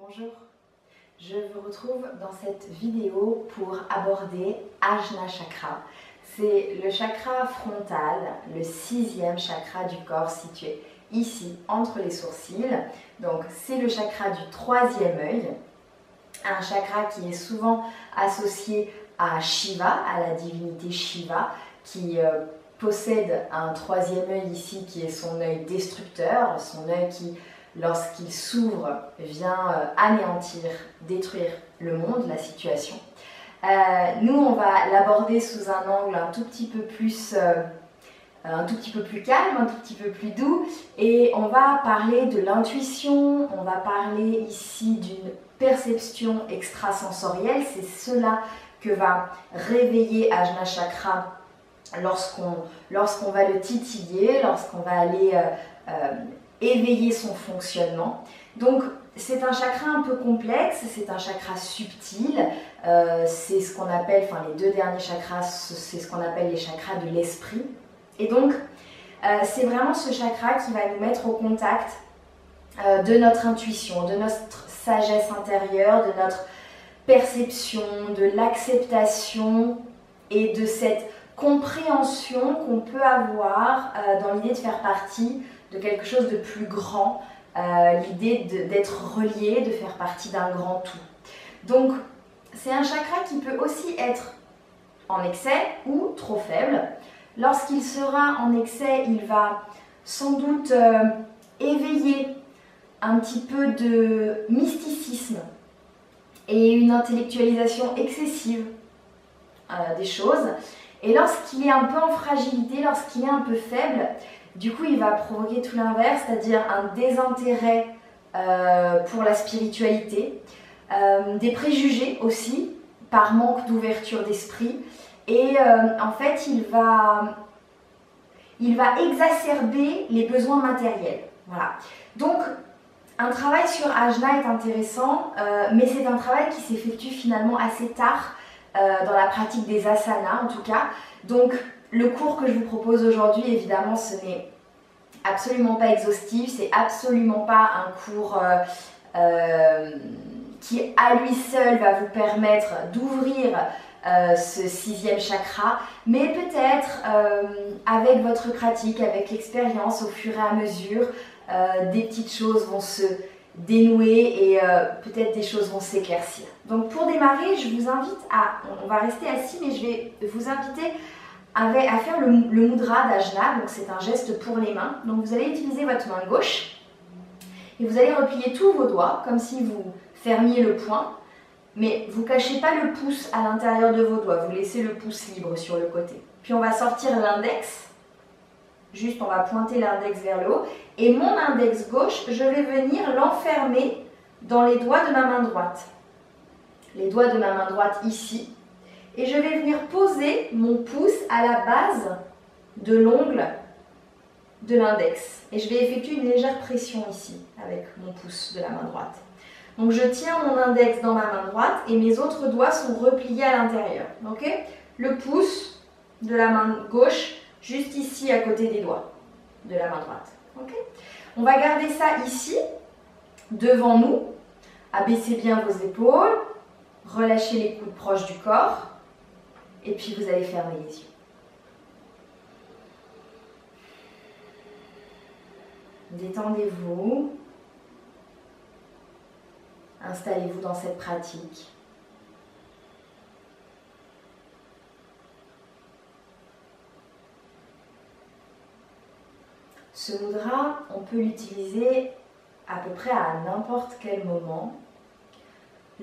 Bonjour, je vous retrouve dans cette vidéo pour aborder Ajna Chakra. C'est le chakra frontal, le 6e chakra du corps situé ici entre les sourcils. Donc c'est le chakra du 3e œil, un chakra qui est souvent associé à Shiva, à la divinité Shiva, qui possède un 3e œil ici qui est son œil destructeur, son œil qui, lorsqu'il s'ouvre, vient anéantir, détruire le monde, la situation. Nous, on va l'aborder sous un angle un tout petit peu plus calme, un tout petit peu plus doux, et on va parler de l'intuition, on va parler ici d'une perception extrasensorielle. C'est cela que va réveiller Ajna Chakra lorsqu'on va le titiller, lorsqu'on va aller éveiller son fonctionnement. Donc c'est un chakra un peu complexe, c'est un chakra subtil, c'est ce qu'on appelle, les deux derniers chakras, c'est ce qu'on appelle les chakras de l'esprit. Et donc c'est vraiment ce chakra qui va nous mettre au contact de notre intuition, de notre sagesse intérieure, de notre perception, de l'acceptation et de cette compréhension qu'on peut avoir dans l'idée de faire partie de quelque chose de plus grand, l'idée d'être relié, de faire partie d'un grand tout. Donc c'est un chakra qui peut aussi être en excès ou trop faible. Lorsqu'il sera en excès, il va sans doute éveiller un petit peu de mysticisme et une intellectualisation excessive des choses. Et lorsqu'il est un peu en fragilité, lorsqu'il est un peu faible, du coup il va provoquer tout l'inverse, c'est-à-dire un désintérêt pour la spiritualité, des préjugés aussi, par manque d'ouverture d'esprit, et en fait il va exacerber les besoins matériels. Voilà. Donc un travail sur Ajna est intéressant, mais c'est un travail qui s'effectue finalement assez tard dans la pratique des asanas en tout cas. Donc le cours que je vous propose aujourd'hui, évidemment, ce n'est absolument pas exhaustif, c'est absolument pas un cours qui à lui seul va vous permettre d'ouvrir ce 6e chakra, mais peut-être avec votre pratique, avec l'expérience, au fur et à mesure, des petites choses vont se dénouer et peut-être des choses vont s'éclaircir. Donc pour démarrer, je vous invite on va rester assis, mais je vais vous inviter à faire le mudra d'Ajna. Donc c'est un geste pour les mains. Donc vous allez utiliser votre main gauche et vous allez replier tous vos doigts comme si vous fermiez le poing, mais vous ne cachez pas le pouce à l'intérieur de vos doigts, vous laissez le pouce libre sur le côté. Puis on va sortir l'index, juste on va pointer l'index vers le haut, et mon index gauche, je vais venir l'enfermer dans les doigts de ma main droite. Les doigts de ma main droite ici, et je vais venir poser mon pouce à la base de l'ongle de l'index. Et je vais effectuer une légère pression ici, avec mon pouce de la main droite. Donc je tiens mon index dans ma main droite et mes autres doigts sont repliés à l'intérieur. Okay, le pouce de la main gauche juste ici à côté des doigts de la main droite. Okay, on va garder ça ici, devant nous. Abaissez bien vos épaules, relâchez les coudes proches du corps et puis vous allez fermer les yeux. Détendez-vous. Installez-vous dans cette pratique. Ce mudra, on peut l'utiliser à peu près à n'importe quel moment.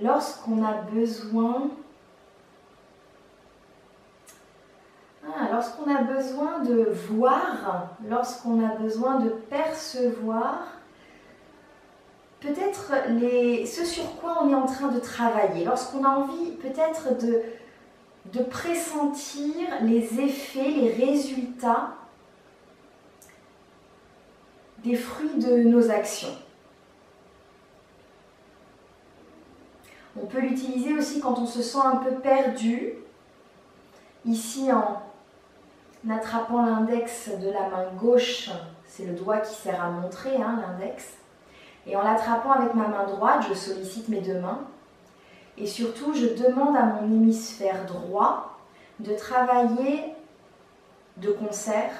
Lorsqu'on a besoin de voir, lorsqu'on a besoin de percevoir, peut-être ce sur quoi on est en train de travailler, lorsqu'on a envie peut-être de pressentir les effets, les résultats des fruits de nos actions. On peut l'utiliser aussi quand on se sent un peu perdu, ici en attrapant l'index de la main gauche, c'est le doigt qui sert à montrer l'index. Et en l'attrapant avec ma main droite, je sollicite mes deux mains. Et surtout, je demande à mon hémisphère droit de travailler de concert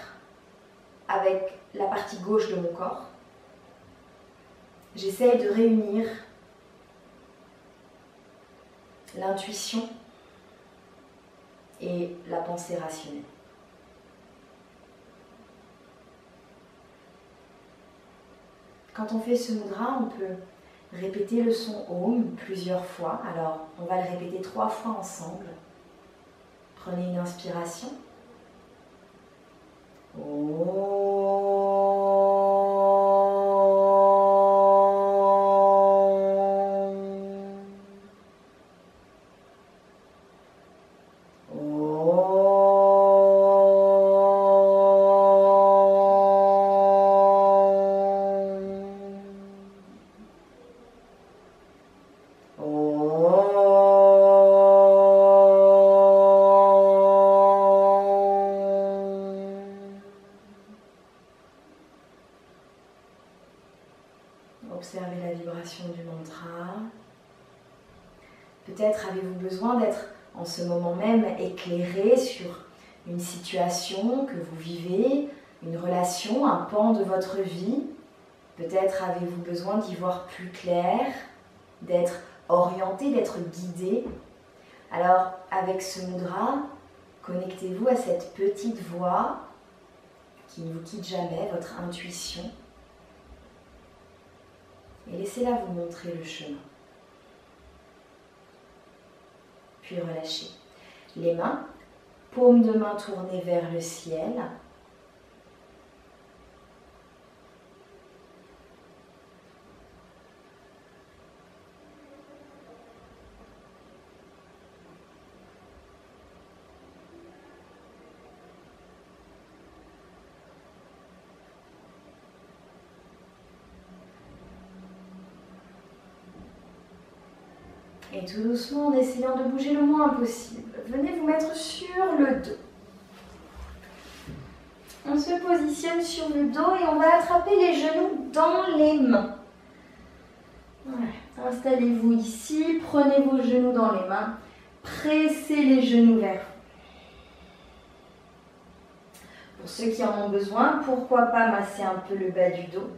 avec la partie gauche de mon corps. J'essaye de réunir l'intuition et la pensée rationnelle. Quand on fait ce mudra, on peut répéter le son Om plusieurs fois. Alors, on va le répéter 3 fois ensemble. Prenez une inspiration. Observez la vibration du mantra. Peut-être avez-vous besoin d'être en ce moment même éclairé sur une situation que vous vivez, une relation, un pan de votre vie. Peut-être avez-vous besoin d'y voir plus clair, d'être orienté, d'être guidé. Alors, avec ce mudra, connectez-vous à cette petite voix qui ne vous quitte jamais, votre intuition. Et laissez-la vous montrer le chemin. Puis relâchez. Les mains, paumes de main tournées vers le ciel. Et tout doucement, en essayant de bouger le moins possible, venez vous mettre sur le dos. On se positionne sur le dos et on va attraper les genoux dans les mains. Voilà. Installez-vous ici, prenez vos genoux dans les mains, pressez les genoux vers vous. Pour ceux qui en ont besoin, pourquoi pas masser un peu le bas du dos.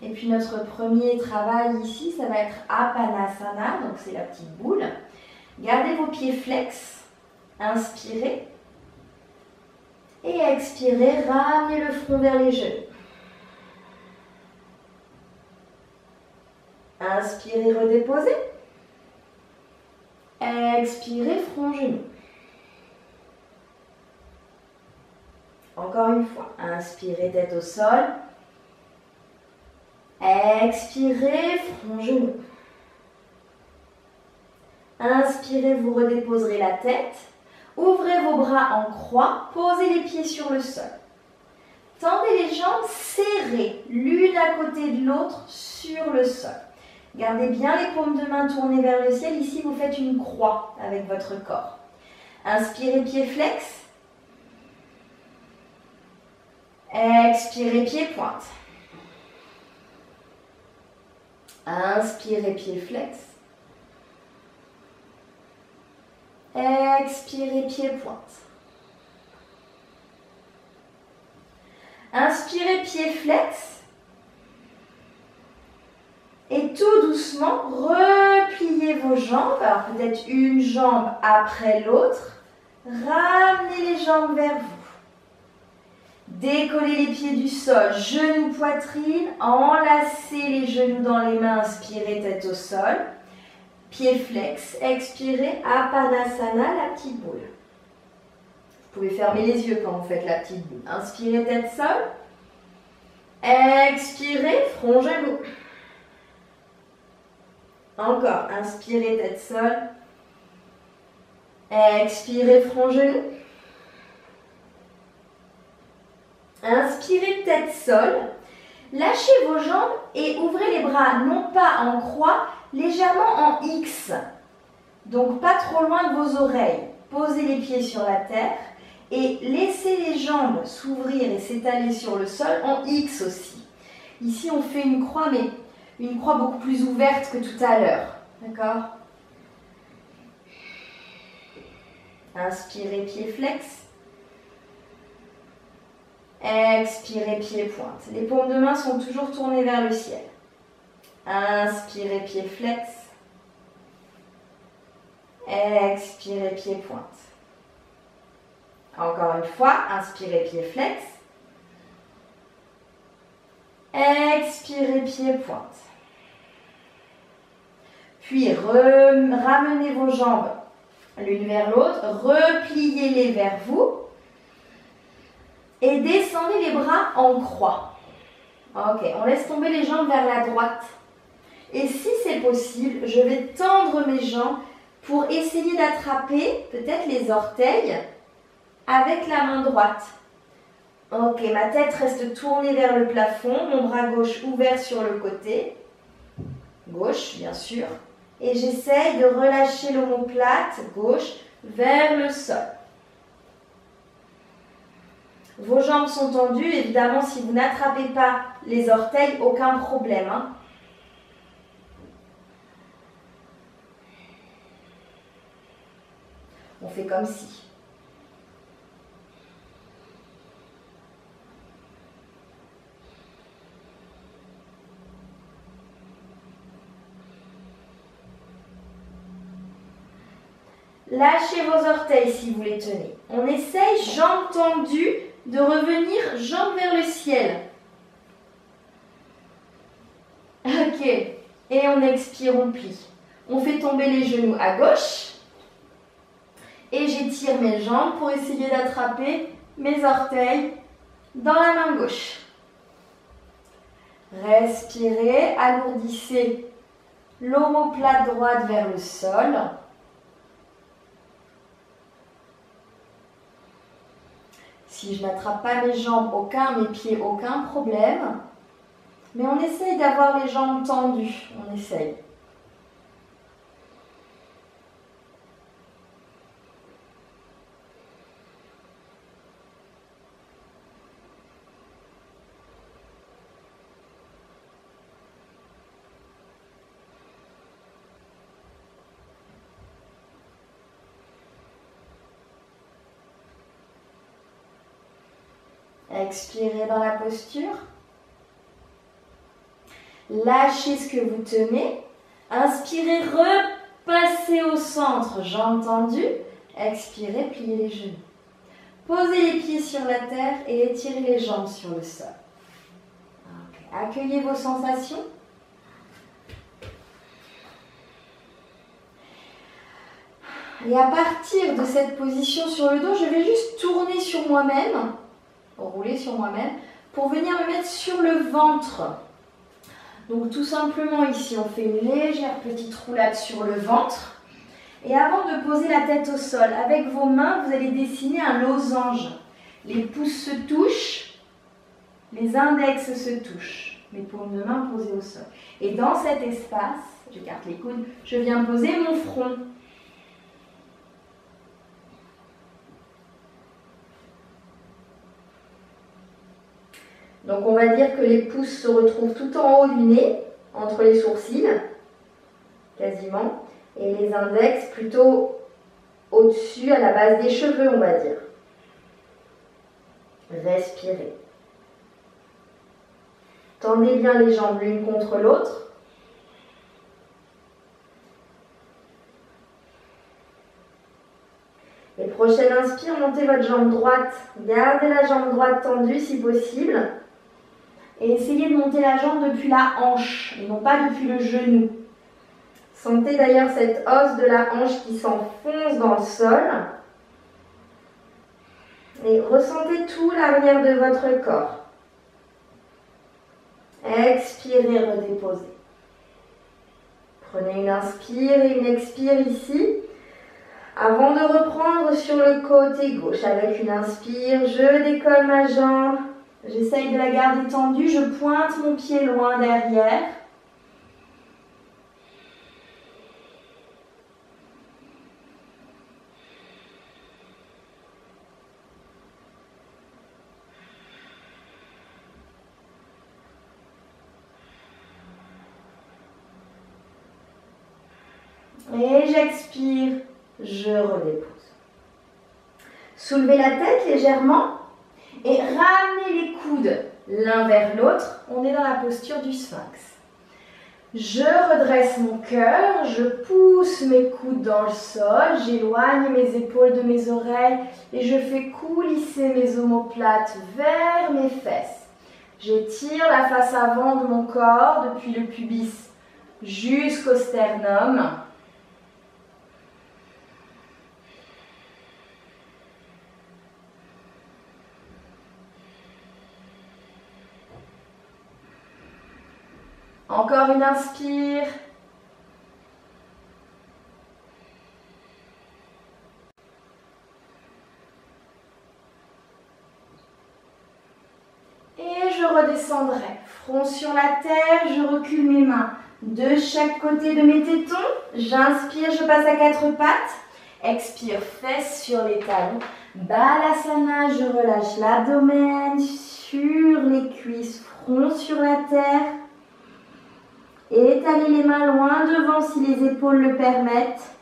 Et puis notre premier travail ici, ça va être Apanasana, donc c'est la petite boule. Gardez vos pieds flex, inspirez. Et expirez, ramenez le front vers les genoux. Inspirez, redéposez. Expirez, front, genou. Encore une fois, inspirez, tête au sol. Expirez, front, genou. Inspirez, vous redéposerez la tête. Ouvrez vos bras en croix, posez les pieds sur le sol. Tendez les jambes serrées, l'une à côté de l'autre sur le sol. Gardez bien les paumes de main tournées vers le ciel. Ici, vous faites une croix avec votre corps. Inspirez, pied flex. Expirez, pied pointe. Inspirez, pied flex. Expirez, pied pointe. Inspirez, pied flex. Et tout doucement, repliez vos jambes. Alors peut-être une jambe après l'autre. Ramenez les jambes vers vous. Décollez les pieds du sol, genoux, poitrine. Enlacez les genoux dans les mains, inspirez, tête au sol. Pied flex, expirez, Apanasana, la petite boule. Vous pouvez fermer les yeux quand vous faites la petite boule. Inspirez, tête sol. Expirez, front, genou. Encore, inspirez, tête sol. Expirez, front, genou. Inspirez, tête sol. Lâchez vos jambes et ouvrez les bras, non pas en croix, légèrement en X. Donc pas trop loin de vos oreilles. Posez les pieds sur la terre et laissez les jambes s'ouvrir et s'étaler sur le sol en X aussi. Ici, on fait une croix, mais une croix beaucoup plus ouverte que tout à l'heure. D'accord? Inspirez, pied flex. Expirez, pied pointe. Les paumes de main sont toujours tournées vers le ciel. Inspirez, pied flex. Expirez, pied pointe. Encore une fois, inspirez, pied flex. Expirez, pied pointe. Puis ramenez vos jambes l'une vers l'autre, repliez-les vers vous et descendez les bras en croix. Ok, on laisse tomber les jambes vers la droite. Et si c'est possible, je vais tendre mes jambes pour essayer d'attraper peut-être les orteils avec la main droite. Ok, ma tête reste tournée vers le plafond, mon bras gauche ouvert sur le côté, gauche bien sûr, et j'essaye de relâcher l'omoplate gauche vers le sol. Vos jambes sont tendues, évidemment si vous n'attrapez pas les orteils, aucun problème. Hein. On fait comme si. Lâchez vos orteils si vous les tenez. On essaye, jambes tendues, de revenir jambes vers le ciel. Ok. Et on expire, on plie. On fait tomber les genoux à gauche. Et j'étire mes jambes pour essayer d'attraper mes orteils dans la main gauche. Respirez, alourdissez l'omoplate droite vers le sol. Si je n'attrape pas mes jambes, mes pieds, aucun problème. Mais on essaye d'avoir les jambes tendues. On essaye. Expirez dans la posture. Lâchez ce que vous tenez. Inspirez, repassez au centre, jambes tendues. Expirez, pliez les genoux. Posez les pieds sur la terre et étirez les jambes sur le sol. Okay. Accueillez vos sensations. Et à partir de cette position sur le dos, je vais juste tourner sur moi-même, rouler sur moi-même, pour venir me mettre sur le ventre. Donc tout simplement ici, on fait une légère petite roulade sur le ventre. Et avant de poser la tête au sol, avec vos mains, vous allez dessiner un losange. Les pouces se touchent, les index se touchent. Mes paumes de main posées au sol. Et dans cet espace, j'écarte les coudes, je viens poser mon front. Donc on va dire que les pouces se retrouvent tout en haut du nez, entre les sourcils, quasiment, et les index plutôt au-dessus, à la base des cheveux, on va dire. Respirez. Tendez bien les jambes l'une contre l'autre. Et prochaine inspire, montez votre jambe droite. Gardez la jambe droite tendue si possible. Et essayez de monter la jambe depuis la hanche et non pas depuis le genou. Sentez d'ailleurs cette os de la hanche qui s'enfonce dans le sol. Et ressentez tout l'arrière de votre corps. Expirez, redéposez. Prenez une inspire et une expire ici. Avant de reprendre sur le côté gauche, avec une inspire, je décolle ma jambe. J'essaye de la garder tendue, je pointe mon pied loin derrière. Et j'expire, je redépose. Soulevez la tête légèrement et ramenez les coudes l'un vers l'autre. On est dans la posture du sphinx. Je redresse mon cœur, je pousse mes coudes dans le sol, j'éloigne mes épaules de mes oreilles et je fais coulisser mes omoplates vers mes fesses. J'étire la face avant de mon corps depuis le pubis jusqu'au sternum. Encore une inspire. Et je redescendrai. Front sur la terre, je recule mes mains de chaque côté de mes tétons. J'inspire, je passe à 4 pattes. Expire, fesses sur les talons. Balasana, je relâche l'abdomen sur les cuisses. Front sur la terre. Étalez les mains loin devant si les épaules le permettent.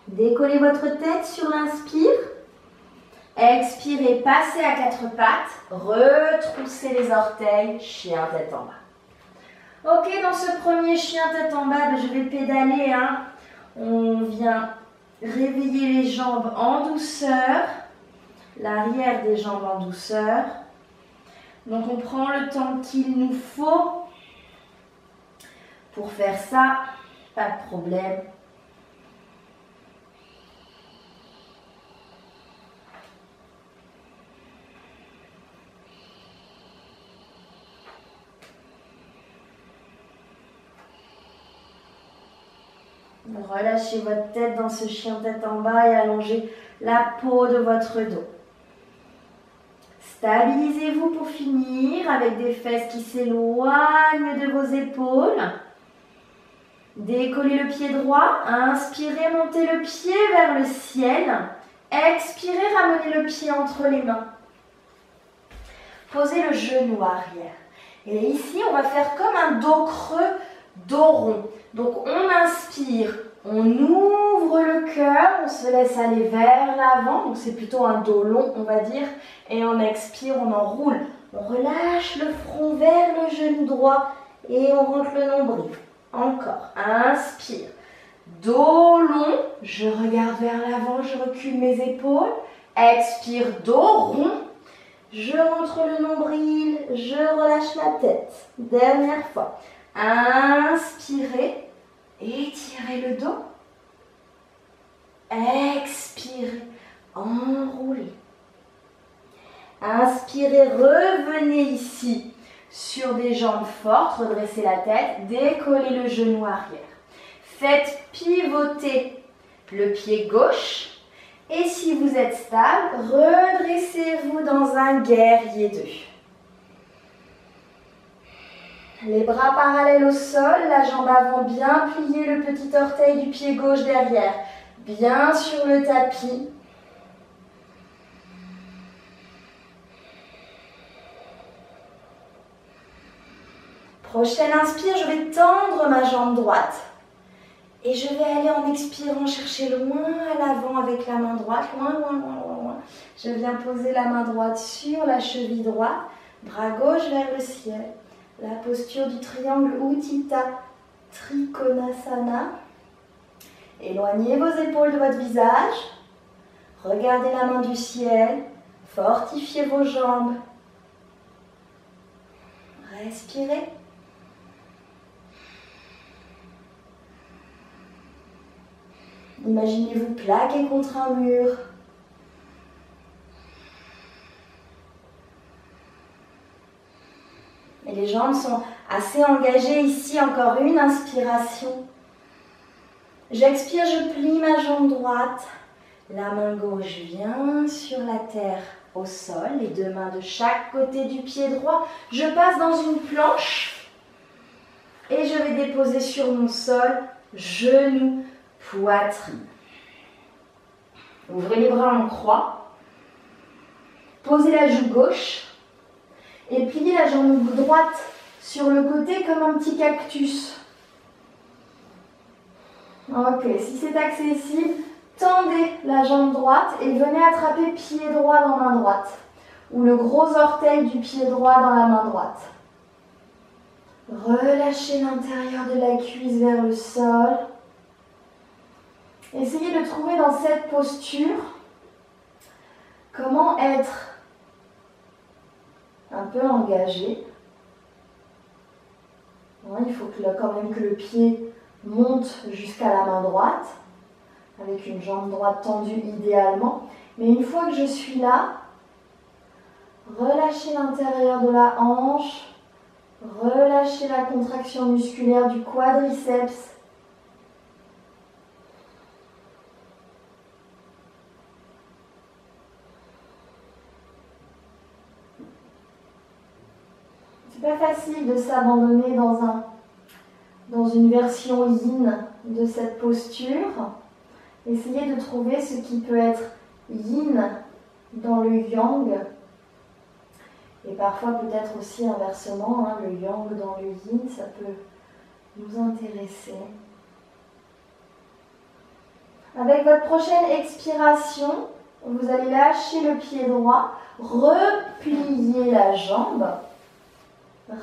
Décollez votre tête sur l'inspire. Expirez, passez à 4 pattes. Retroussez les orteils, chien tête en bas. Ok, dans ce premier chien tête en bas, je vais pédaler. On vient réveiller les jambes en douceur, l'arrière des jambes en douceur. Donc on prend le temps qu'il nous faut pour faire ça, pas de problème. Relâchez votre tête dans ce chien tête en bas et allongez la peau de votre dos. Stabilisez-vous pour finir avec des fesses qui s'éloignent de vos épaules. Décollez le pied droit. Inspirez, montez le pied vers le ciel. Expirez, ramenez le pied entre les mains. Posez le genou arrière. Et ici, on va faire comme un dos creux, dos rond. Donc on inspire, on ouvre le cœur, on se laisse aller vers l'avant, donc c'est plutôt un dos long on va dire, et on expire, on enroule. On relâche le front vers le genou droit et on rentre le nombril. Encore, inspire, dos long, je regarde vers l'avant, je recule mes épaules, expire, dos rond, je rentre le nombril, je relâche la tête. Dernière fois. Inspirez, étirez le dos. Expirez, enroulez. Inspirez, revenez ici sur des jambes fortes, redressez la tête, décollez le genou arrière. Faites pivoter le pied gauche. Et si vous êtes stable, redressez-vous dans un guerrier 2. Les bras parallèles au sol, la jambe avant bien pliée, le petit orteil du pied gauche derrière, bien sur le tapis. Prochaine inspire, je vais tendre ma jambe droite. Et je vais aller en expirant chercher loin à l'avant avec la main droite, loin, loin, loin, loin, loin. Je viens poser la main droite sur la cheville droite, bras gauche vers le ciel. La posture du triangle Utthita Trikonasana. Éloignez vos épaules de votre visage. Regardez la main du ciel. Fortifiez vos jambes. Respirez. Imaginez-vous plaqué contre un mur. Et les jambes sont assez engagées ici. Encore une inspiration. J'expire, je plie ma jambe droite. La main gauche vient sur la terre au sol. Les deux mains de chaque côté du pied droit. Je passe dans une planche. Et je vais déposer sur mon sol, genoux, poitrine. Ouvrez les bras en croix. Posez la joue gauche et pliez la jambe droite sur le côté comme un petit cactus. Ok, si c'est accessible, tendez la jambe droite et venez attraper pied droit dans main droite ou le gros orteil du pied droit dans la main droite. Relâchez l'intérieur de la cuisse vers le sol. Essayez de trouver dans cette posture comment être un peu engagé. Il faut quand même que le pied monte jusqu'à la main droite, avec une jambe droite tendue idéalement. Mais une fois que je suis là, relâchez l'intérieur de la hanche, relâchez la contraction musculaire du quadriceps. C'est pas facile de s'abandonner dans une version yin de cette posture. Essayez de trouver ce qui peut être yin dans le yang. Et parfois peut-être aussi inversement, le yang dans le yin, ça peut nous intéresser. Avec votre prochaine expiration, vous allez lâcher le pied droit, replier la jambe,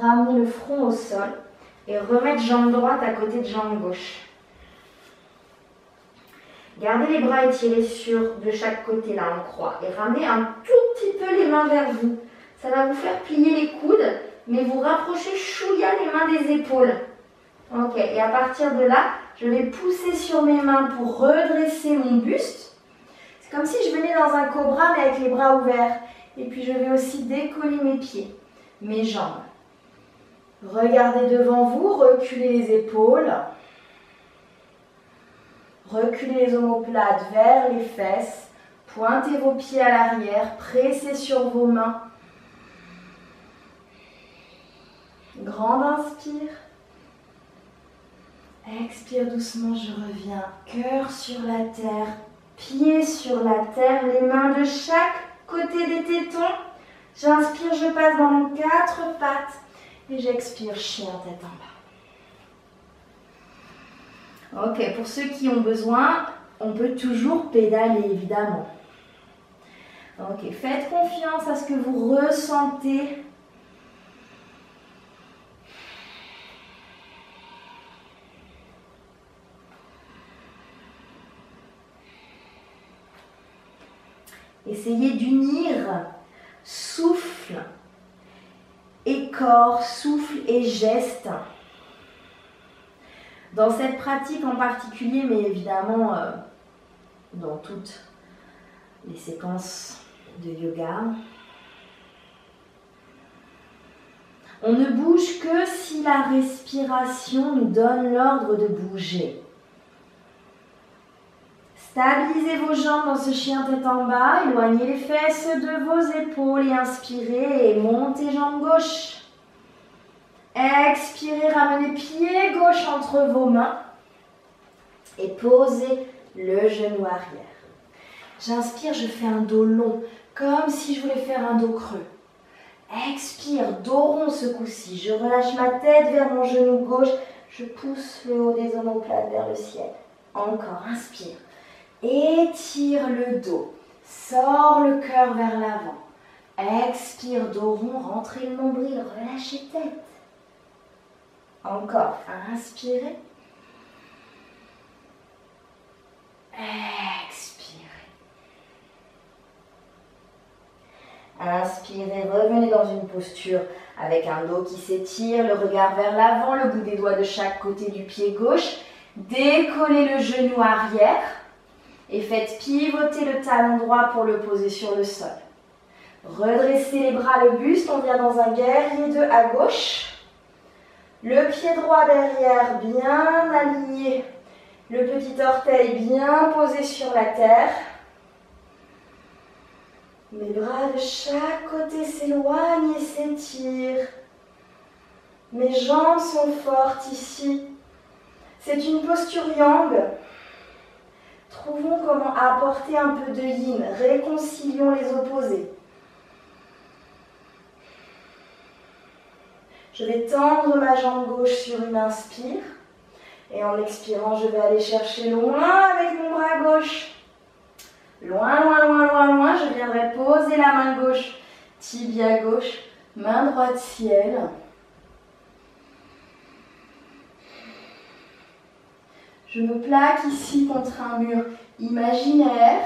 ramener le front au sol et remettre jambe droite à côté de jambe gauche. Gardez les bras étirés de chaque côté là en croix et ramenez un tout petit peu les mains vers vous. Ça va vous faire plier les coudes, mais vous rapprochez chouïa les mains des épaules. Ok, et à partir de là, je vais pousser sur mes mains pour redresser mon buste. C'est comme si je venais dans un cobra mais avec les bras ouverts. Et puis je vais aussi décoller mes pieds, mes jambes. Regardez devant vous, reculez les épaules. Reculez les omoplates vers les fesses. Pointez vos pieds à l'arrière, pressez sur vos mains. Grande inspire. Expire doucement, je reviens. Cœur sur la terre, pieds sur la terre, les mains de chaque côté des tétons. J'inspire, je passe dans mon 4 pattes. Et j'expire, chien tête en bas. Ok, pour ceux qui ont besoin, on peut toujours pédaler évidemment. Ok, faites confiance à ce que vous ressentez. Essayez d'unir souffle et corps, souffle et geste. Dans cette pratique en particulier, mais évidemment dans toutes les séquences de yoga, on ne bouge que si la respiration nous donne l'ordre de bouger. Stabilisez vos jambes dans ce chien tête en bas, éloignez les fesses de vos épaules et inspirez et montez jambe gauche. Expirez, ramenez pied gauche entre vos mains et posez le genou arrière. J'inspire, je fais un dos long, comme si je voulais faire un dos creux. Expire, dos rond ce coup-ci. Je relâche ma tête vers mon genou gauche, je pousse le haut des omoplates vers le ciel. Encore, inspire. Étire le dos, sors le cœur vers l'avant. Expire, dos rond, rentrez le nombril, relâchez tête. Encore, inspirez. Expirez. Inspirez, revenez dans une posture avec un dos qui s'étire, le regard vers l'avant, le bout des doigts de chaque côté du pied gauche. Décollez le genou arrière. Et faites pivoter le talon droit pour le poser sur le sol. Redressez les bras, le buste, on vient dans un guerrier 2 à gauche. Le pied droit derrière, bien aligné. Le petit orteil bien posé sur la terre. Mes bras de chaque côté s'éloignent et s'étirent. Mes jambes sont fortes ici. C'est une posture yang. Trouvons comment apporter un peu de yin, réconcilions les opposés. Je vais tendre ma jambe gauche sur une inspire. Et en expirant, je vais aller chercher loin avec mon bras gauche. Loin, loin, loin, loin, loin. Je viendrai poser la main gauche, tibia gauche, main droite ciel. Je me plaque ici contre un mur imaginaire.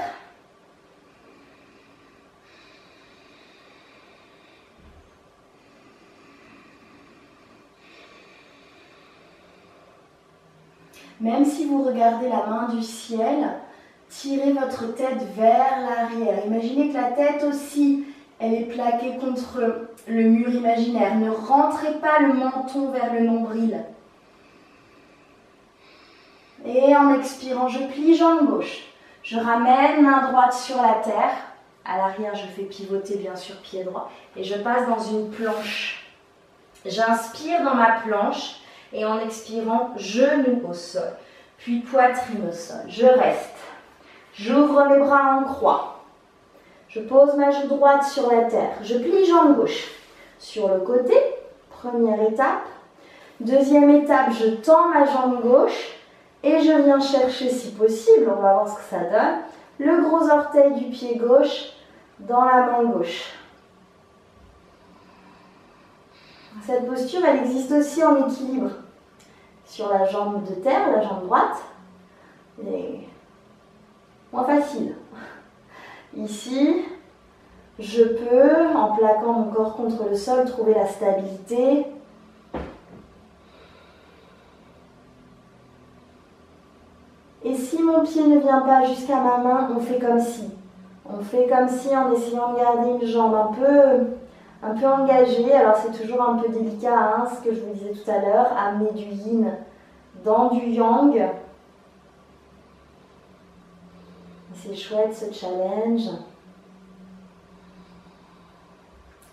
Même si vous regardez la main du ciel, tirez votre tête vers l'arrière. Imaginez que la tête aussi, elle est plaquée contre le mur imaginaire. Ne rentrez pas le menton vers le nombril. Et en expirant, je plie jambe gauche. Je ramène main droite sur la terre. À l'arrière, je fais pivoter bien sûr pied droit. Et je passe dans une planche. J'inspire dans ma planche. Et en expirant, genou au sol, puis poitrine au sol. Je reste. J'ouvre mes bras en croix. Je pose ma joue droite sur la terre. Je plie jambe gauche. Sur le côté, première étape. Deuxième étape, je tends ma jambe gauche et je viens chercher, si possible, on va voir ce que ça donne, le gros orteil du pied gauche dans la main gauche. Cette posture, elle existe aussi en équilibre sur la jambe de terre, la jambe droite. Et moins facile. Ici, je peux, en plaquant mon corps contre le sol, trouver la stabilité. Et si mon pied ne vient pas jusqu'à ma main, on fait comme si. On fait comme si en essayant de garder une jambe un peu engagée. Alors c'est toujours un peu délicat, hein, ce que je vous disais tout à l'heure, amener du yin dans du yang. C'est chouette ce challenge.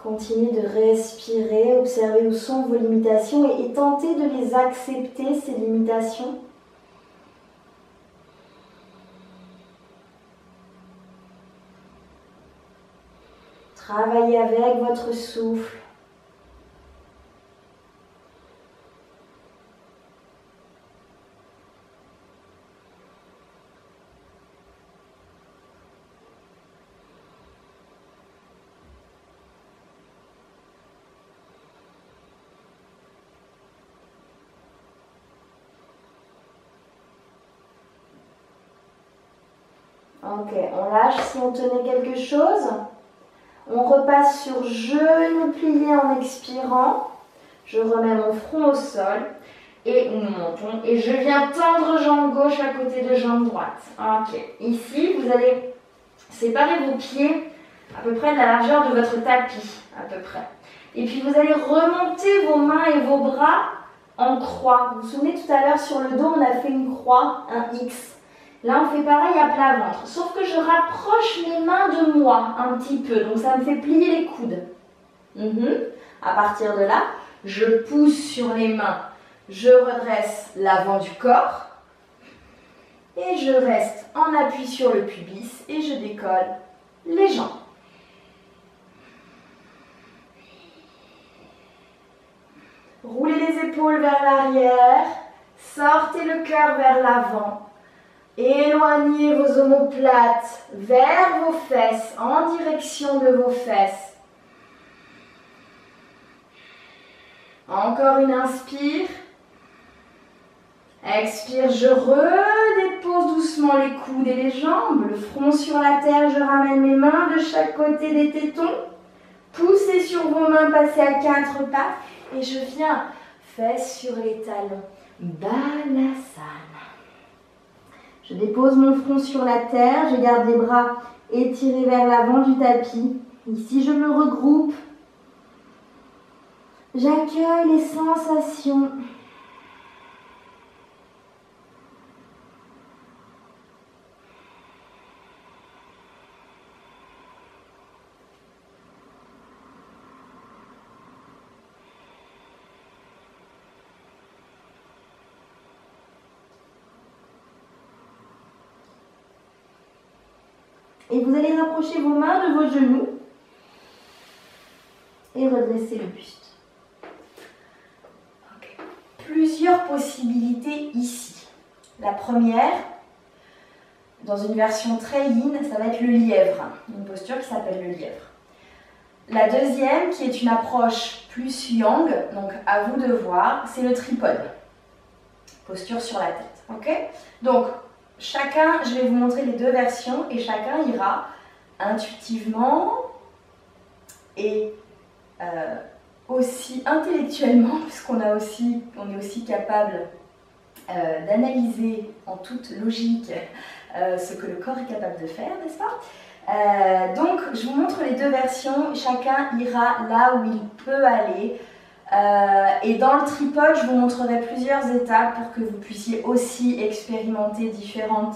Continuez de respirer, observez où sont vos limitations et tentez de les accepter, ces limitations. Travaillez avec votre souffle. Ok, on lâche si on tenait quelque chose. On repasse sur genou plié en expirant. Je remets mon front au sol et nous montons. Et je viens tendre jambe gauche à côté de jambe droite. Ok, ici vous allez séparer vos pieds à peu près de la largeur de votre tapis, à peu près. Et puis vous allez remonter vos mains et vos bras en croix. Vous vous souvenez tout à l'heure sur le dos, on a fait une croix, un X. Là, on fait pareil à plat ventre, sauf que je rapproche mes mains de moi un petit peu, donc ça me fait plier les coudes. À partir de là, je pousse sur les mains, je redresse l'avant du corps et je reste en appui sur le pubis et je décolle les jambes. Roulez les épaules vers l'arrière, sortez le cœur vers l'avant. Éloignez vos omoplates vers vos fesses, en direction de vos fesses. Encore une inspire. Expire, je redépose doucement les coudes et les jambes. Le front sur la terre, je ramène mes mains de chaque côté des tétons. Poussez sur vos mains, passez à 4 pattes. Et je viens, fesses sur les talons. Balasana. Je dépose mon front sur la terre, je garde les bras étirés vers l'avant du tapis. Ici, je me regroupe. J'accueille les sensations. Et vous allez rapprocher vos mains de vos genoux et redresser le buste. possibilités ici. La première, dans une version très yin, ça va être le lièvre, une posture qui s'appelle le lièvre. La deuxième, qui est une approche plus yang, donc à vous de voir, c'est le tripode. Posture sur la tête, ok? Donc, chacun, je vais vous montrer les deux versions et chacun ira intuitivement et aussi intellectuellement, puisqu'on est aussi capable d'analyser en toute logique ce que le corps est capable de faire, n'est-ce pas? Donc, je vous montre les deux versions, chacun ira là où il peut aller. Et dans le tripode, je vous montrerai plusieurs étapes pour que vous puissiez aussi expérimenter différents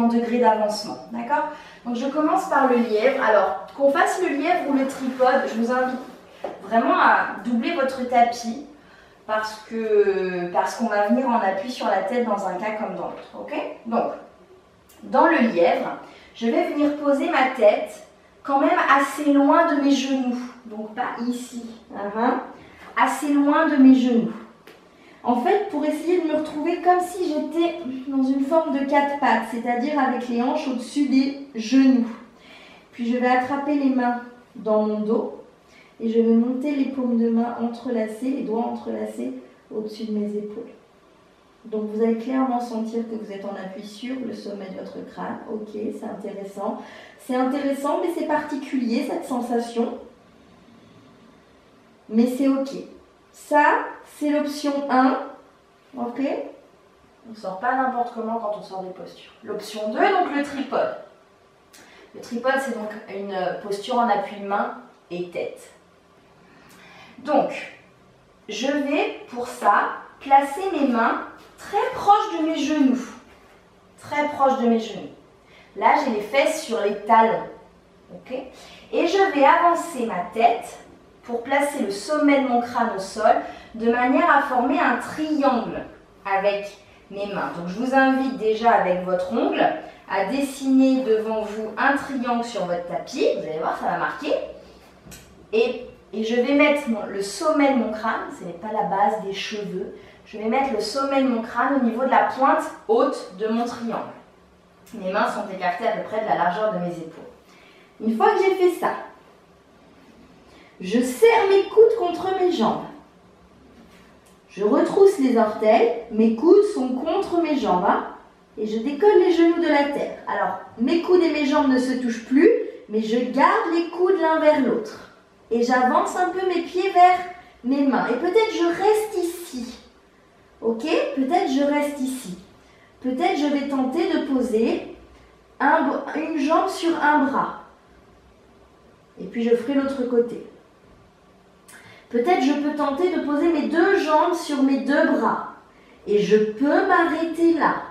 degrés d'avancement. D'accord? Donc, je commence par le lièvre. Alors, qu'on fasse le lièvre ou le tripode, je vous invite vraiment à doubler votre tapis parce qu'on va venir en appui sur la tête dans un cas comme dans l'autre. Ok? Donc, dans le lièvre, je vais venir poser ma tête quand même assez loin de mes genoux. Donc pas ici. Assez loin de mes genoux. En fait, pour essayer de me retrouver comme si j'étais dans une forme de quatre pattes, c'est-à-dire avec les hanches au-dessus des genoux. Puis je vais attraper les mains dans mon dos et je vais monter les paumes de main entrelacées, les doigts entrelacés au-dessus de mes épaules. Donc vous allez clairement sentir que vous êtes en appui sur le sommet de votre crâne. Ok, c'est intéressant. C'est intéressant, mais c'est particulier cette sensation. Mais c'est ok. Ça, c'est l'option 1. Ok? On ne sort pas n'importe comment quand on sort des postures. L'option 2, donc le tripode. Le tripode, c'est donc une posture en appui main et tête. Donc, je vais pour ça placer mes mains très proches de mes genoux. Très proches de mes genoux. Là, j'ai les fesses sur les talons. Ok? Et je vais avancer ma tête pour placer le sommet de mon crâne au sol de manière à former un triangle avec mes mains. Donc, je vous invite déjà avec votre ongle à dessiner devant vous un triangle sur votre tapis. Vous allez voir, ça va marquer. Et je vais mettre le sommet de mon crâne, ce n'est pas la base des cheveux, je vais mettre le sommet de mon crâne au niveau de la pointe haute de mon triangle. Mes mains sont écartées à peu près de la largeur de mes épaules. Une fois que j'ai fait ça, je serre mes coudes contre mes jambes. Je retrousse les orteils, mes coudes sont contre mes jambes, et je décolle les genoux de la terre. Alors, mes coudes et mes jambes ne se touchent plus, mais je garde les coudes l'un vers l'autre. Et j'avance un peu mes pieds vers mes mains. Et peut-être je reste ici. Ok? Peut-être je reste ici. Peut-être je vais tenter de poser une jambe sur un bras. Et puis je ferai l'autre côté. Peut-être je peux tenter de poser mes deux jambes sur mes deux bras. Et je peux m'arrêter là.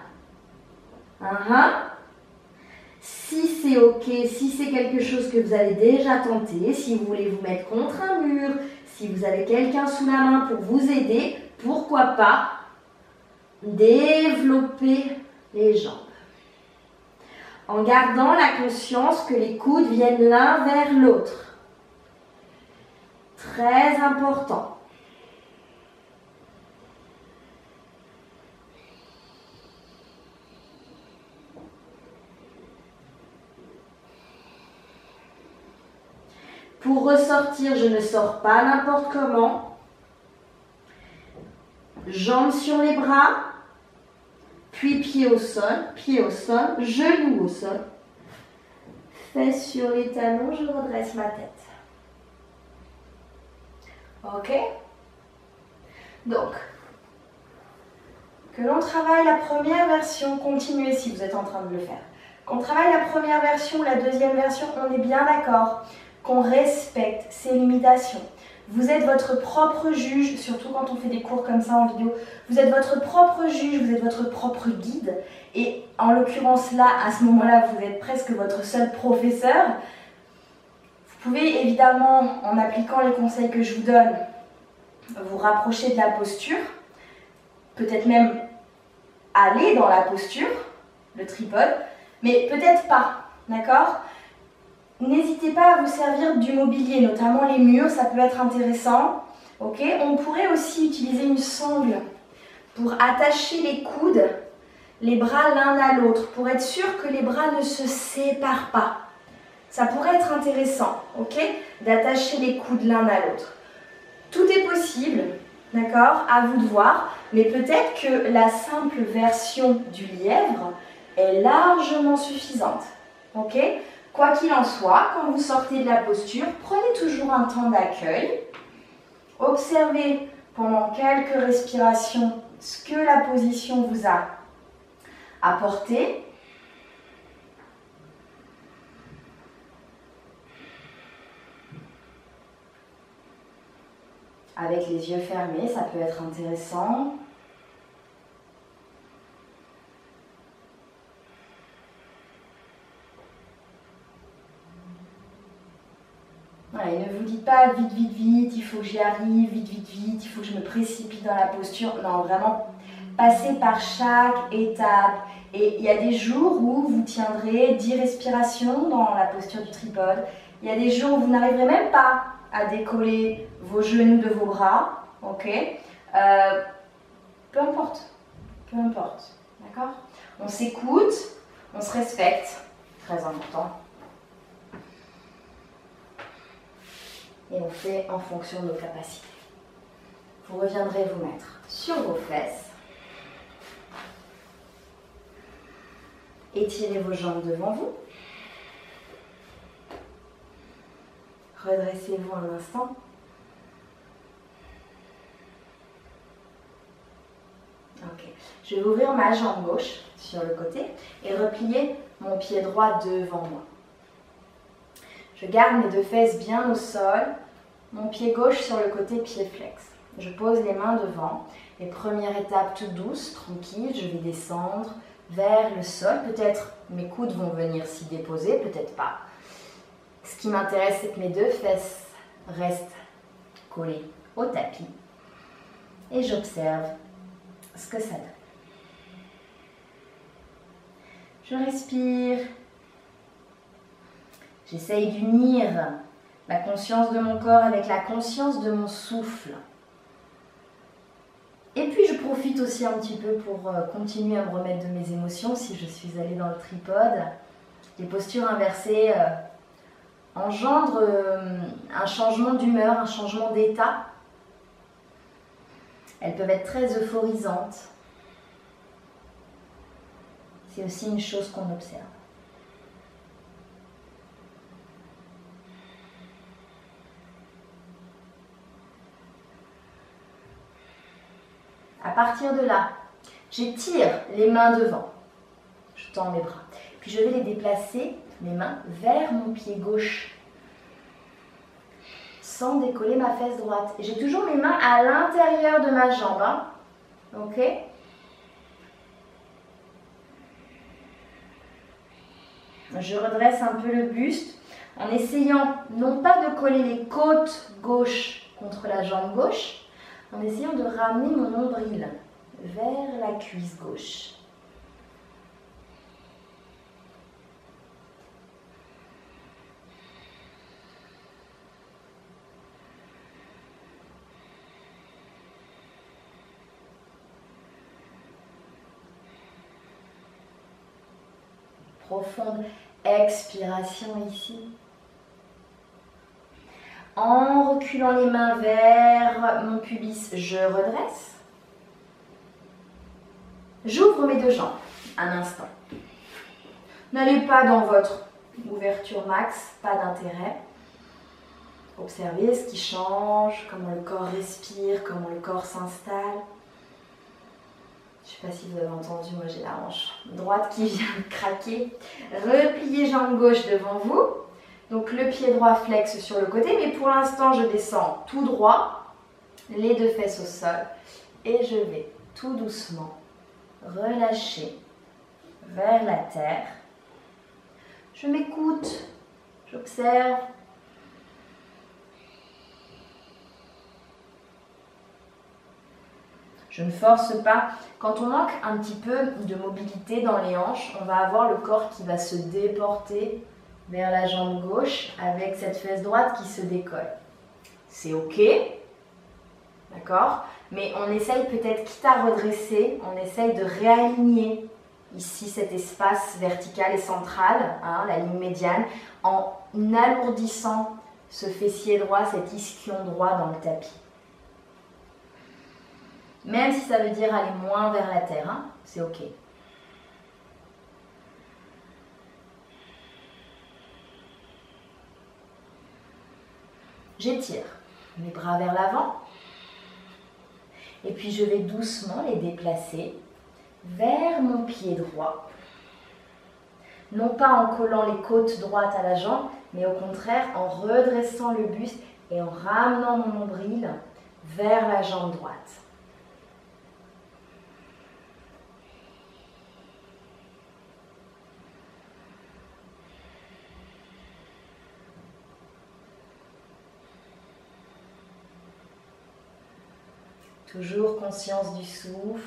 Si c'est ok, si c'est quelque chose que vous avez déjà tenté, si vous voulez vous mettre contre un mur, si vous avez quelqu'un sous la main pour vous aider, pourquoi pas développer les jambes. En gardant la conscience que les coudes viennent l'un vers l'autre. Très important. Pour ressortir, je ne sors pas n'importe comment. Jambes sur les bras, puis pieds au sol, genoux au sol. Fesses sur les talons, je redresse ma tête. Ok? Donc, que l'on travaille la première version, continuez si vous êtes en train de le faire. Qu'on travaille la première version, la deuxième version, on est bien d'accord qu'on respecte ses limitations. Vous êtes votre propre juge, surtout quand on fait des cours comme ça en vidéo. Vous êtes votre propre juge, vous êtes votre propre guide. Et en l'occurrence là, à ce moment-là, vous êtes presque votre seul professeur. Vous pouvez évidemment, en appliquant les conseils que je vous donne, vous rapprocher de la posture. Peut-être même aller dans la posture, le tripode, mais peut-être pas, d'accord ? N'hésitez pas à vous servir du mobilier, notamment les murs, ça peut être intéressant. Ok, on pourrait aussi utiliser une sangle pour attacher les coudes, les bras l'un à l'autre, pour être sûr que les bras ne se séparent pas. Ça pourrait être intéressant, ok, d'attacher les coudes l'un à l'autre. Tout est possible, d'accord, à vous de voir, mais peut-être que la simple version du lièvre est largement suffisante, ok. Quoi qu'il en soit, quand vous sortez de la posture, prenez toujours un temps d'accueil. Observez pendant quelques respirations ce que la position vous a apporté. Avec les yeux fermés, ça peut être intéressant. Voilà, et ne vous dites pas vite, vite, vite, il faut que j'y arrive, vite, vite, vite, il faut que je me précipite dans la posture. Non, vraiment, passez par chaque étape. Et il y a des jours où vous tiendrez 10 respirations dans la posture du tripode. Il y a des jours où vous n'arriverez même pas à décoller vos genoux de vos bras, ok, peu importe, d'accord. On s'écoute, on se respecte, très important, et on fait en fonction de nos capacités. Vous reviendrez vous mettre sur vos fesses, étirez vos jambes devant vous. Redressez-vous un instant. Ok. Je vais ouvrir ma jambe gauche sur le côté et replier mon pied droit devant moi. Je garde mes deux fesses bien au sol, mon pied gauche sur le côté, pied flex. Je pose les mains devant et première étape toute douce, tranquille, je vais descendre vers le sol. Peut-être mes coudes vont venir s'y déposer, peut-être pas. Ce qui m'intéresse, c'est que mes deux fesses restent collées au tapis et j'observe ce que ça donne. Je respire. J'essaye d'unir la conscience de mon corps avec la conscience de mon souffle. Et puis je profite aussi un petit peu pour continuer à me remettre de mes émotions si je suis allée dans le tripode. Les postures inversées engendre un changement d'humeur, un changement d'état. Elles peuvent être très euphorisantes. C'est aussi une chose qu'on observe. À partir de là, j'étire les mains devant. Je tends mes bras. Puis je vais les déplacer, mes mains, vers mon pied gauche. Sans décoller ma fesse droite. J'ai toujours mes mains à l'intérieur de ma jambe. Hein. Ok ? Je redresse un peu le buste en essayant non pas de coller les côtes gauche contre la jambe gauche, en essayant de ramener mon nombril vers la cuisse gauche. Profonde expiration ici. En reculant les mains vers mon pubis, je redresse. J'ouvre mes deux jambes un instant. N'allez pas dans votre ouverture max, pas d'intérêt. Observez ce qui change, comment le corps respire, comment le corps s'installe. Je ne sais pas si vous avez entendu, moi j'ai la hanche droite qui vient de craquer. Repliez jambe gauche devant vous. Donc le pied droit flex sur le côté, mais pour l'instant je descends tout droit, les deux fesses au sol. Et je vais tout doucement relâcher vers la terre. Je m'écoute, j'observe. Je ne force pas. Quand on manque un petit peu de mobilité dans les hanches, on va avoir le corps qui va se déporter vers la jambe gauche avec cette fesse droite qui se décolle. C'est ok, d'accord? Mais on essaye peut-être, quitte à redresser, on essaye de réaligner ici cet espace vertical et central, hein, la ligne médiane, en alourdissant ce fessier droit, cet ischion droit dans le tapis. Même si ça veut dire aller moins vers la terre, hein, c'est ok. J'étire mes bras vers l'avant et puis je vais doucement les déplacer vers mon pied droit. Non pas en collant les côtes droites à la jambe, mais au contraire en redressant le buste et en ramenant mon nombril vers la jambe droite. Toujours conscience du souffle.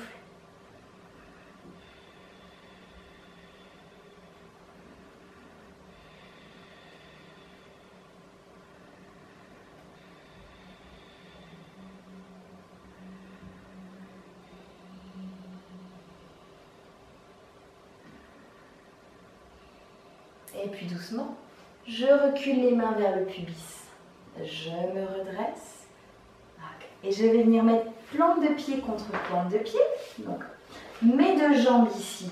Et puis doucement, je recule les mains vers le pubis. Je me redresse. Et je vais venir mettre plante de pied contre plante de pied. Donc, mes deux jambes ici,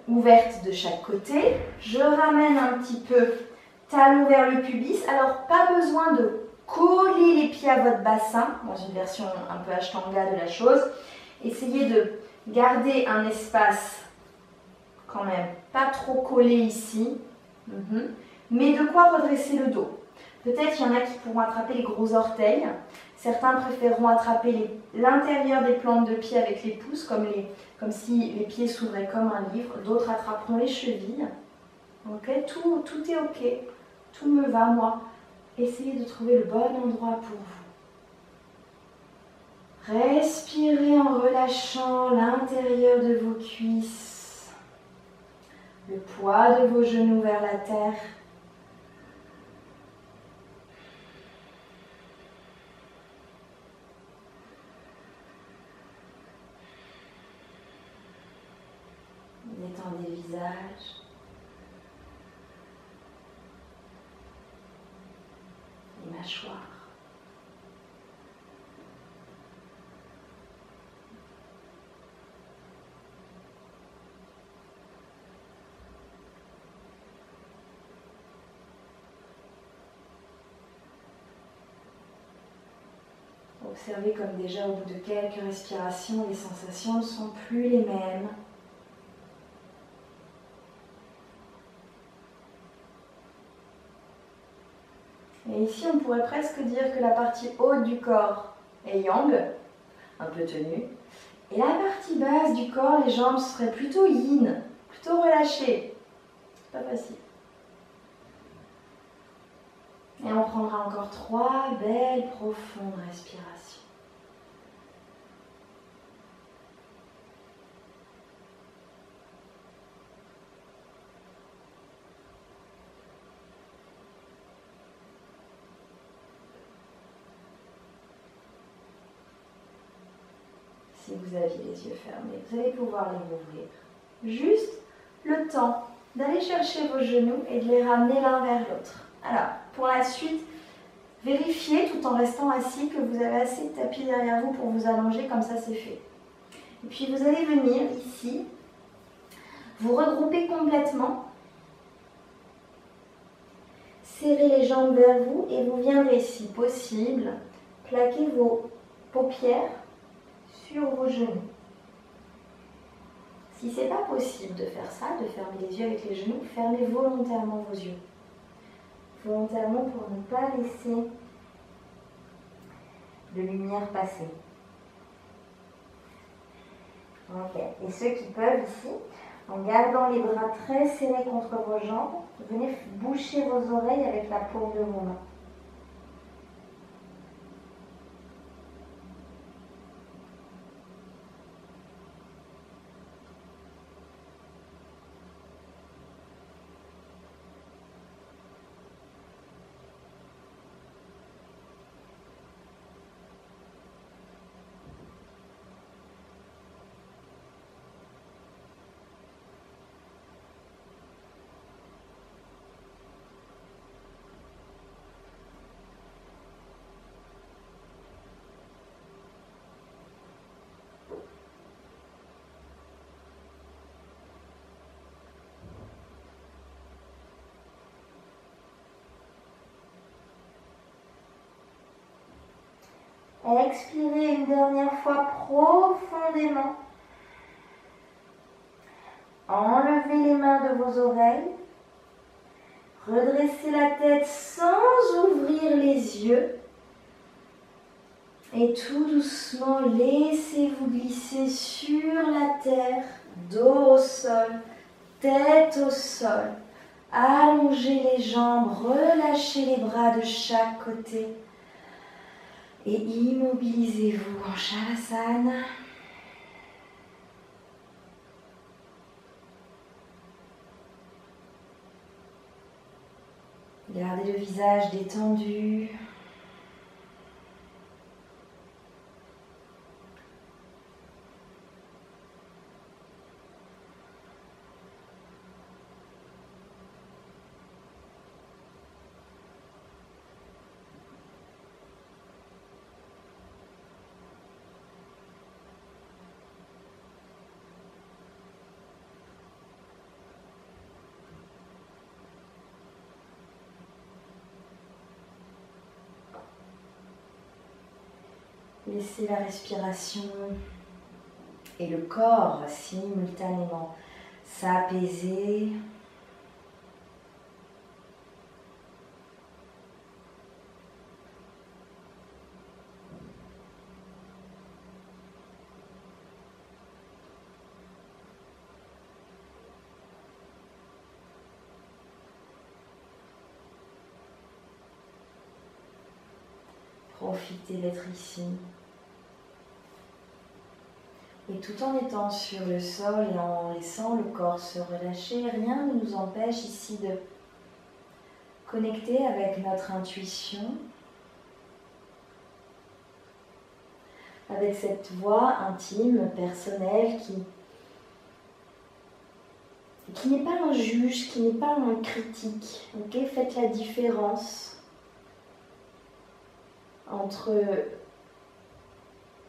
ouvertes de chaque côté. Je ramène un petit peu talon vers le pubis. Alors, pas besoin de coller les pieds à votre bassin, dans une version un peu ashtanga de la chose. Essayez de garder un espace quand même pas trop collé ici. Mais de quoi redresser le dos. Peut-être qu'il y en a qui pourront attraper les gros orteils. Certains préféreront attraper l'intérieur des plantes de pied avec les pouces, comme si les pieds s'ouvraient comme un livre. D'autres attraperont les chevilles. Okay, tout est ok. Tout me va, moi. Essayez de trouver le bon endroit pour vous. Respirez en relâchant l'intérieur de vos cuisses. Le poids de vos genoux vers la terre. Détendez le visage. Les mâchoires. Observez comme déjà au bout de quelques respirations, les sensations ne sont plus les mêmes. Et ici, on pourrait presque dire que la partie haute du corps est yang, un peu tenue. Et la partie basse du corps, les jambes seraient plutôt yin, plutôt relâchées. Pas facile. Et on prendra encore 3 belles, profondes respirations. Si vous aviez les yeux fermés, vous allez pouvoir les rouvrir. Juste le temps d'aller chercher vos genoux et de les ramener l'un vers l'autre. Alors, pour la suite, vérifiez tout en restant assis que vous avez assez de tapis derrière vous pour vous allonger, comme ça c'est fait. Et puis vous allez venir ici, vous regrouper complètement, serrer les jambes vers vous et vous viendrez, si possible, plaquer vos paupières sur vos genoux. Si ce n'est pas possible de faire ça, de fermer les yeux avec les genoux, fermez volontairement vos yeux. Volontairement pour ne pas laisser de lumière passer. Ok. Et ceux qui peuvent ici, en gardant les bras très serrés contre vos jambes, venez boucher vos oreilles avec la paume de vos mains. Expirez une dernière fois profondément. Enlevez les mains de vos oreilles. Redressez la tête sans ouvrir les yeux. Et tout doucement, laissez-vous glisser sur la terre, dos au sol, tête au sol. Allongez les jambes, relâchez les bras de chaque côté. Et immobilisez-vous en Shavasana. Gardez le visage détendu. Laissez la respiration et le corps simultanément s'apaiser. Profitez d'être ici. Et tout en étant sur le sol et en laissant le corps se relâcher, rien ne nous empêche ici de connecter avec notre intuition, avec cette voix intime, personnelle qui n'est pas un juge, qui n'est pas un critique. Okay? Faites la différence entre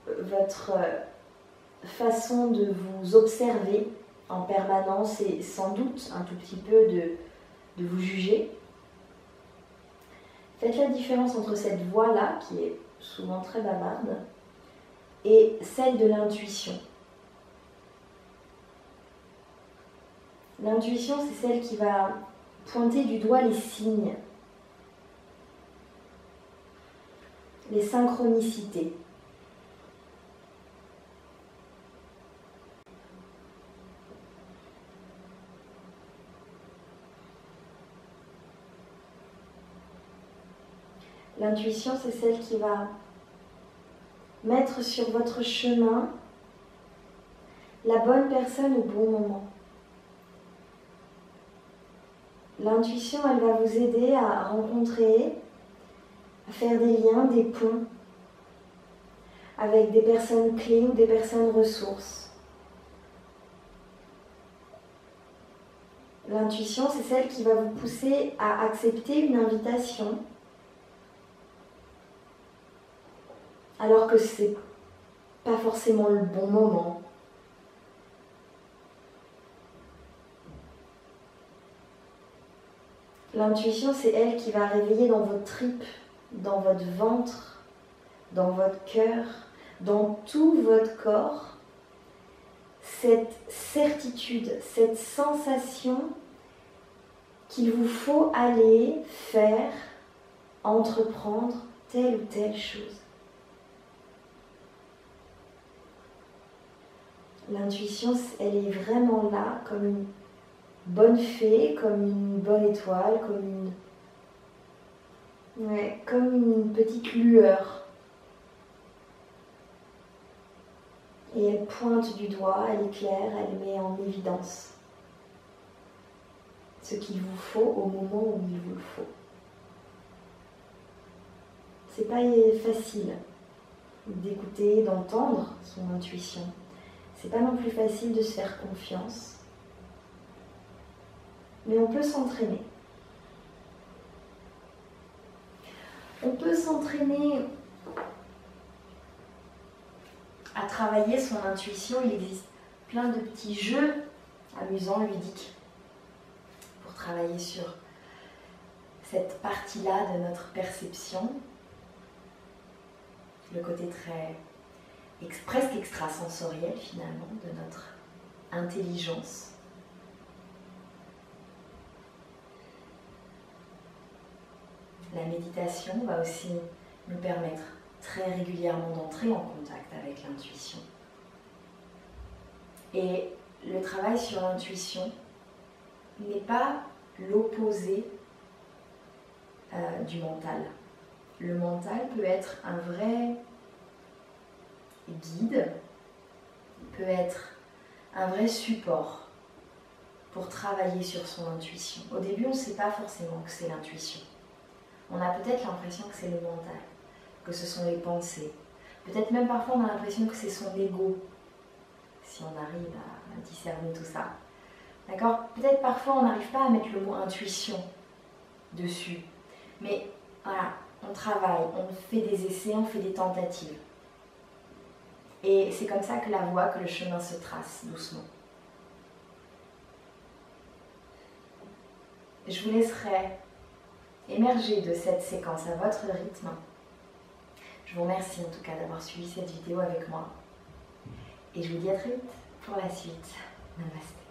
votre façon de vous observer en permanence et sans doute un tout petit peu de vous juger. Faites la différence entre cette voix-là, qui est souvent très bavarde, et celle de l'intuition. L'intuition, c'est celle qui va pointer du doigt les signes, les synchronicités. L'intuition, c'est celle qui va mettre sur votre chemin la bonne personne au bon moment. L'intuition, elle va vous aider à rencontrer, à faire des liens, des ponts avec des personnes clés ou des personnes ressources. L'intuition, c'est celle qui va vous pousser à accepter une invitation alors que c'est pas forcément le bon moment. L'intuition, c'est elle qui va réveiller dans vos tripes, dans votre ventre, dans votre cœur, dans tout votre corps, cette certitude, cette sensation qu'il vous faut aller faire, entreprendre telle ou telle chose. L'intuition, elle est vraiment là comme une bonne fée, comme une bonne étoile, comme une petite lueur. Et elle pointe du doigt, elle éclaire, elle met en évidence ce qu'il vous faut au moment où il vous le faut. C'est pas facile d'écouter, d'entendre son intuition. C'est pas non plus facile de se faire confiance. Mais on peut s'entraîner. On peut s'entraîner à travailler son intuition. Il existe plein de petits jeux amusants, ludiques, pour travailler sur cette partie-là de notre perception. le côté presque extrasensoriel finalement de notre intelligence. La méditation va aussi nous permettre très régulièrement d'entrer en contact avec l'intuition. Et le travail sur l'intuition n'est pas l'opposé du mental. Le mental peut être un vrai guide, peut être un vrai support pour travailler sur son intuition. Au début, on ne sait pas forcément que c'est l'intuition. On a peut-être l'impression que c'est le mental, que ce sont les pensées. Peut-être même parfois on a l'impression que c'est son ego, si on arrive à discerner tout ça. D'accord ? Peut-être parfois on n'arrive pas à mettre le mot intuition dessus. Mais voilà, on travaille, on fait des essais, on fait des tentatives. Et c'est comme ça que la voie, que le chemin se trace doucement. Je vous laisserai émerger de cette séquence à votre rythme. Je vous remercie en tout cas d'avoir suivi cette vidéo avec moi. Et je vous dis à très vite pour la suite. Namasté.